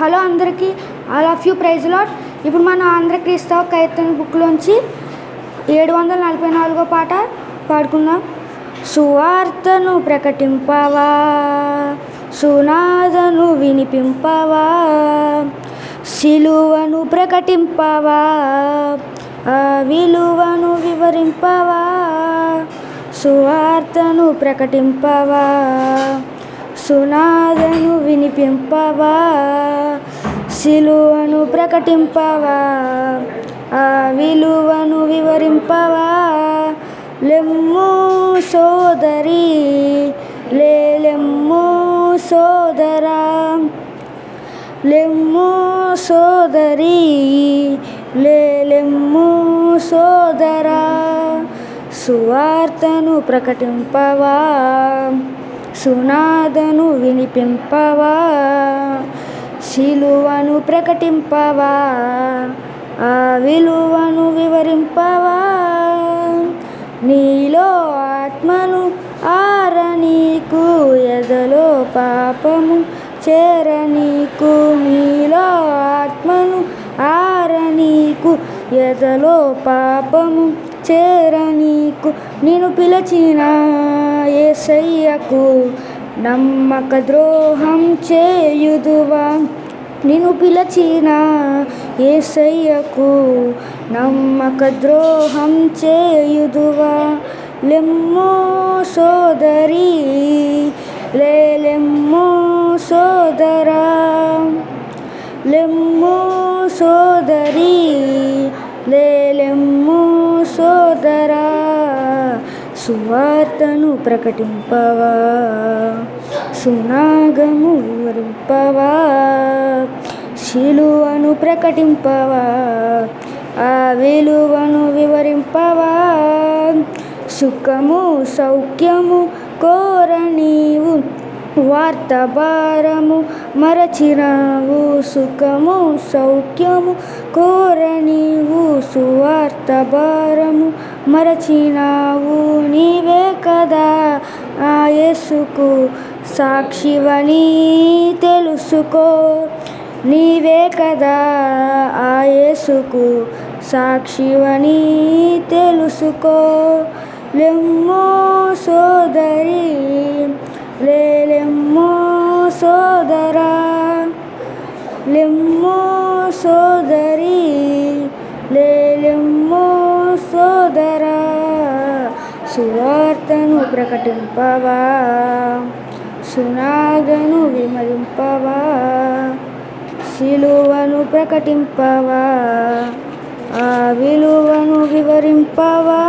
Hello అందరికీ, all of you praise lord. ఇప్పుడు మన ఆంధ్ర క్రైస్తవ కీర్తన బుక్లోంచి 744వ పాట పాడుకుందాం. సువార్తను ప్రకటింపవా, సునాదను వినిపింపవా, సిలువను ప్రకటింపవా, ఆ విలువను వివరింపవా. సువార్తను ప్రకటింపవా, సునాదను వినిపింపవా, సిలువను ప్రకటింపవా, ఆ విలువను వివరింపవా. లెమ్ము సోదరి, లెమ్ము సోదరా, లెమ్ము సోదరి, లెమ్ము సోదరా. సువార్తను ప్రకటింపవా, సునాదను వినిపింపవా, సిలువను ప్రకటింపవా, ఆ విలువను వివరింపవా. నీలో ఆత్మను ఆరనీకు, ఎదలో పాపము చేరనీకు. నీలో ఆత్మను ఆరనీకు, ఎదలో పాపము చేరనీకు. నిన్ను పిలిచిన యేసయ్యకు నమ్మక ద్రోహం చేయుదువా. నిన్ను పిలిచిన యేసయ్యకు నమ్మక ద్రోహం చేయుదువా. లెమ్ము సోదరి, లెమ్ము సోదరా, లెమ్ము సోదరి, లెమ్ము సోదరా. సువార్తను ప్రకటింపవా, సునాగము వివరింపవా, సిలువను ప్రకటింపవా, ఆ విలువను వివరింపవా. సుఖము సౌఖ్యము కోర నీవు, వార్త భారము మరచినావు. సుఖము సౌఖ్యము కోర నీవు, సువార్త భారము మరచినావు. నీవే కదా ఆ యేసుకు సాక్షివని తెలుసుకో. నీవే కదా ఆ యేసుకు సాక్షివని తెలుసుకో. లెమ్ము సోదరి, లెమ్ము సోదరా, లెమ్ము సోదరి, లెమ్ము సోదరా. సువార్తను ప్రకటింపవా, సునాదను విమరింపవా, సిలువను ప్రకటింపవా, ఆ విలువను వివరింపవా.